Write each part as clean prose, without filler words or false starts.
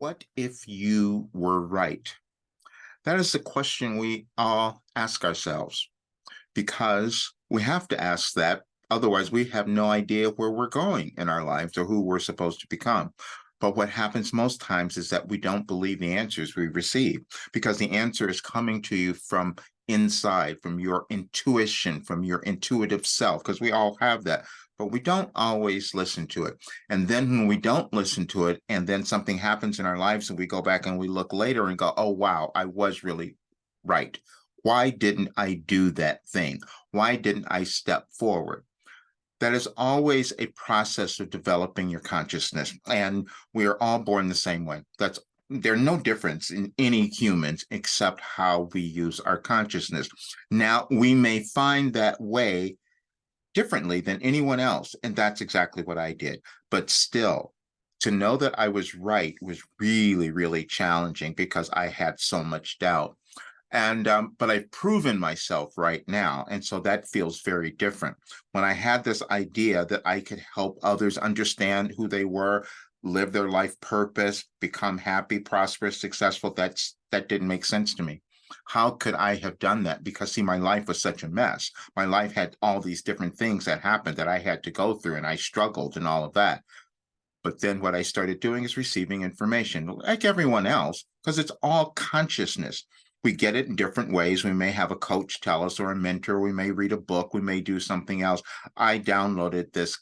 What if you were right? That is the question we all ask ourselves because we have to ask that. Otherwise, we have no idea where we're going in our lives or who we're supposed to become. But what happens most times is that we don't believe the answers we receive because the answer is coming to you from inside, from your intuition, from your intuitive self, because we all have that. But we don't always listen to it. And then when we don't listen to it, and then something happens in our lives, and we go back and we look later and go, oh, wow, I was really right. Why didn't I do that thing? Why didn't I step forward? That is always a process of developing your consciousness. And we are all born the same way. There's no difference in any humans except how we use our consciousness. Now, we may find that way differently than anyone else, and that's exactly what I did. But still, to know that I was right was really, really challenging because I had so much doubt. And but I've proven myself right now, and so that feels very different. When I had this idea that I could help others understand who they were, live their life purpose, become happy, prosperous, successful, that didn't make sense to me. How could I have done that? Because see, my life was such a mess. My life had all these different things that happened that I had to go through, and I struggled and all of that. But then what I started doing is receiving information like everyone else, because it's all consciousness. We get it in different ways. We may have a coach tell us or a mentor. We may read a book. We may do something else. I downloaded this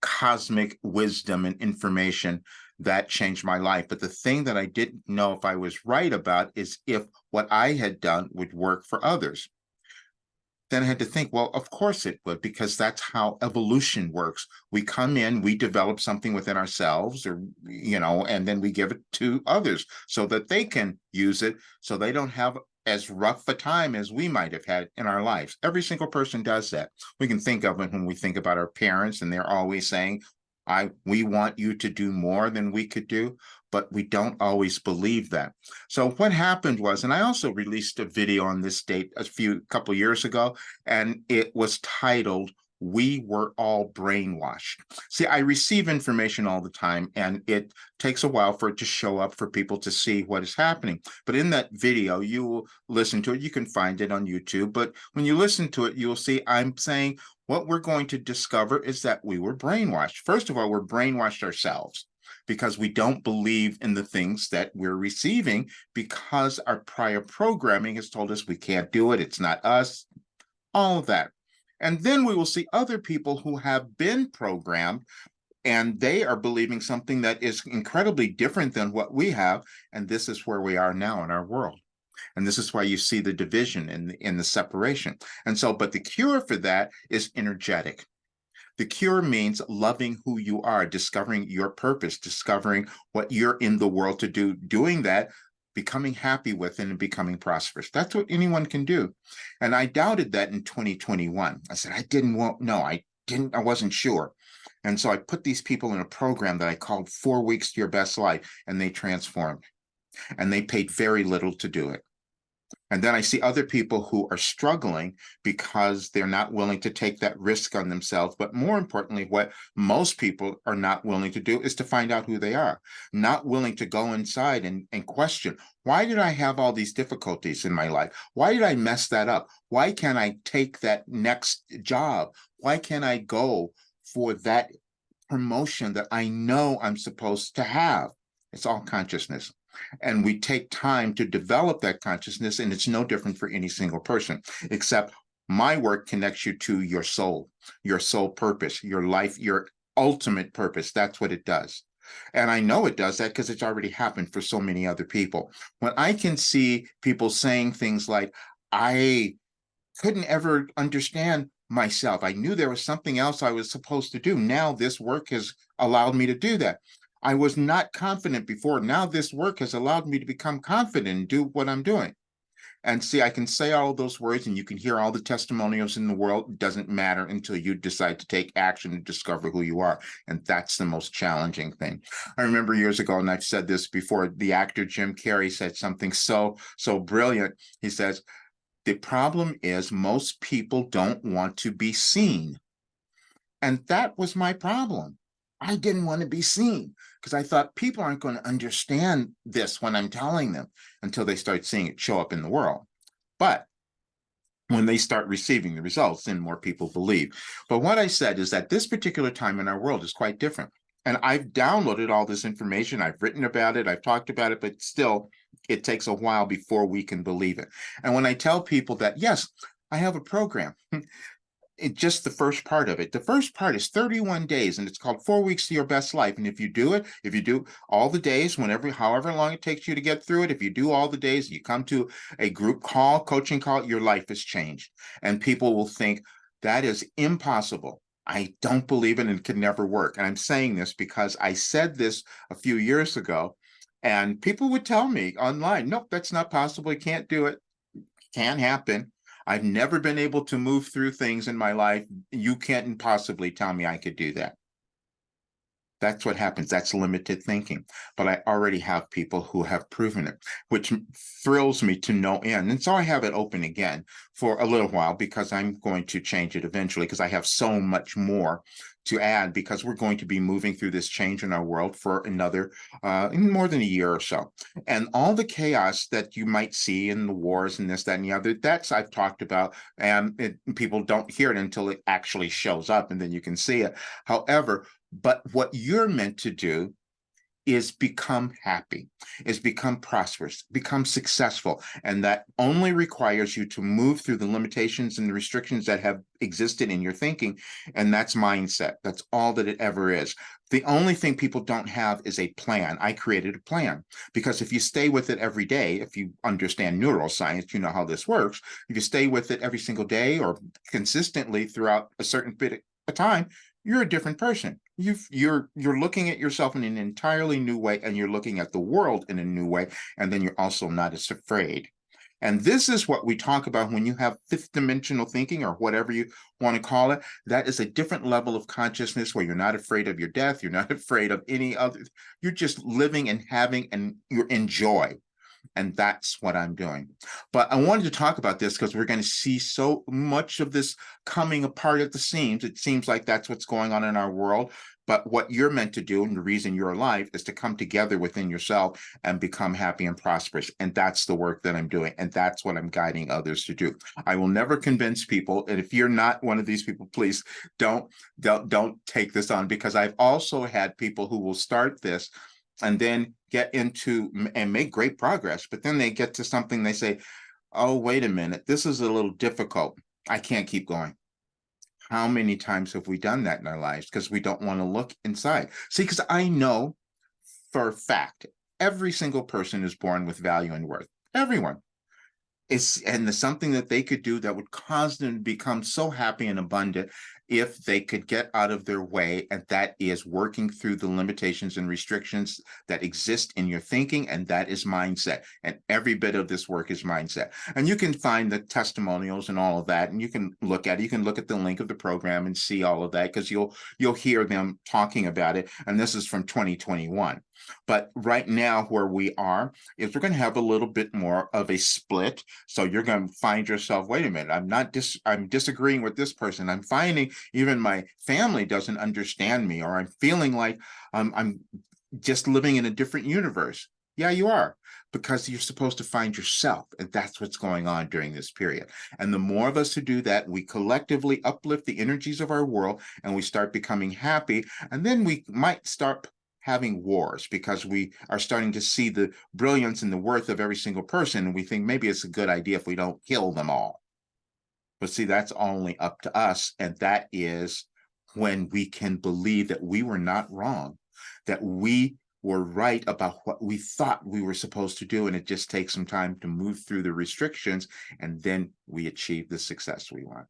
cosmic wisdom and information that changed my life. But the thing that I didn't know if I was right about is if what I had done would work for others. Then I had to think, well, of course it would, because that's how evolution works. We come in, we develop something within ourselves, or, and then we give it to others so that they can use it so they don't have as rough a time as we might have had in our lives. Every single person does that. We can think of it when we think about our parents, and they're always saying, we want you to do more than we could do, but we don't always believe that. So what happened was, and I also released a video on this date couple years ago, and it was titled, We Were All Brainwashed. See, I receive information all the time, and it takes a while for it to show up for people to see what is happening. But in that video, you will listen to it. You can find it on YouTube. But when you listen to it, you'll see I'm saying what we're going to discover is that we were brainwashed. First of all, we're brainwashed ourselves because we don't believe in the things that we're receiving because our prior programming has told us we can't do it, it's not us, all of that. And then we will see other people who have been programmed and they are believing something that is incredibly different than what we have. And this is where we are now in our world. And this is why you see the division in the separation. And so, but the cure for that is energetic. The cure means loving who you are, discovering your purpose, discovering what you're in the world to do, doing that, becoming happy with it, and becoming prosperous. That's what anyone can do. And I doubted that in 2021. I said, I wasn't sure. And so I put these people in a program that I called 4 Weeks to Your Best Life, and they transformed. And they paid very little to do it. And then I see other people who are struggling because they're not willing to take that risk on themselves. But more importantly, what most people are not willing to do is to find out who they are, not willing to go inside and question, why did I have all these difficulties in my life? Why did I mess that up? Why can't I take that next job? Why can't I go for that promotion that I know I'm supposed to have? It's all consciousness. And we take time to develop that consciousness, and it's no different for any single person, except my work connects you to your soul purpose, your life, your ultimate purpose. That's what it does. And I know it does that because it's already happened for so many other people. When I can see people saying things like, I couldn't ever understand myself. I knew there was something else I was supposed to do. Now this work has allowed me to do that. I was not confident before. Now this work has allowed me to become confident and do what I'm doing. And see, I can say all those words and you can hear all the testimonials in the world. It doesn't matter until you decide to take action and discover who you are. And that's the most challenging thing. I remember years ago, and I've said this before, the actor Jim Carrey said something so brilliant. He says, the problem is most people don't want to be seen. And that was my problem. I didn't want to be seen because I thought people aren't going to understand this when I'm telling them until they start seeing it show up in the world. But when they start receiving the results, then more people believe. But what I said is that this particular time in our world is quite different. And I've downloaded all this information. I've written about it. I've talked about it, but still, it takes a while before we can believe it. And when I tell people that, yes, I have a program, just the first part of it. The first part is 31 days, and it's called 4 weeks to your best life. And if you do it, if you do all the days, however long it takes you to get through it, if you do all the days, you come to a group call, coaching call, your life has changed. And people will think that is impossible. I don't believe it and it could never work. And I'm saying this because I said this a few years ago, and people would tell me online, nope, that's not possible. You can't do it. Can't happen. I've never been able to move through things in my life. You can't possibly tell me I could do that. That's what happens. That's limited thinking. But I already have people who have proven it, which thrills me to no end. And so I have it open again for a little while because I'm going to change it eventually because I have so much more to add because we're going to be moving through this change in our world for another more than a year or so. And all the chaos that you might see in the wars and this, that, and the other, that's I've talked about, and people don't hear it until it actually shows up and then you can see it. However, but what you're meant to do is become happy, is become prosperous, become successful. And that only requires you to move through the limitations and the restrictions that have existed in your thinking. And that's mindset. That's all that it ever is. The only thing people don't have is a plan. I created a plan because if you stay with it every day, if you understand neuroscience, you know how this works. If you stay with it every single day or consistently throughout a certain bit of time, you're a different person. You're looking at yourself in an entirely new way, and you're looking at the world in a new way, and then you're also not as afraid. And this is what we talk about when you have fifth dimensional thinking or whatever you want to call it. That is a different level of consciousness where you're not afraid of your death. You're not afraid of any other. You're just living and having, and you're in joy. And that's what I'm doing. But I wanted to talk about this because we're going to see so much of this coming apart at the seams. It seems like that's what's going on in our world. But what you're meant to do, and the reason you're alive, is to come together within yourself and become happy and prosperous. And that's the work that I'm doing. And that's what I'm guiding others to do. I will never convince people. And if you're not one of these people, please don't take this on, because I've also had people who will start this and then get into and make great progress, but then they get to something, they say, oh, wait a minute, this is a little difficult. I can't keep going. How many times have we done that in our lives because we don't want to look inside? See, because I know for a fact, every single person is born with value and worth. Everyone. And there's something that they could do that would cause them to become so happy and abundant if they could get out of their way, and that is working through the limitations and restrictions that exist in your thinking, and that is mindset. And every bit of this work is mindset. And you can find the testimonials and all of that, and you can look at it. You can look at the link of the program and see all of that, because you'll hear them talking about it. And this is from 2021. But right now, where we are is we're going to have a little bit more of a split. So you're going to find yourself, wait a minute, I'm disagreeing with this person. I'm finding even my family doesn't understand me, or I'm feeling like I'm just living in a different universe. Yeah, you are, because you're supposed to find yourself. And that's what's going on during this period. And the more of us who do that, we collectively uplift the energies of our world and we start becoming happy. And then we might start having wars because we are starting to see the brilliance and the worth of every single person. And we think maybe it's a good idea if we don't kill them all. But see, that's only up to us. And that is when we can believe that we were not wrong, that we were right about what we thought we were supposed to do. And it just takes some time to move through the restrictions. And then we achieve the success we want.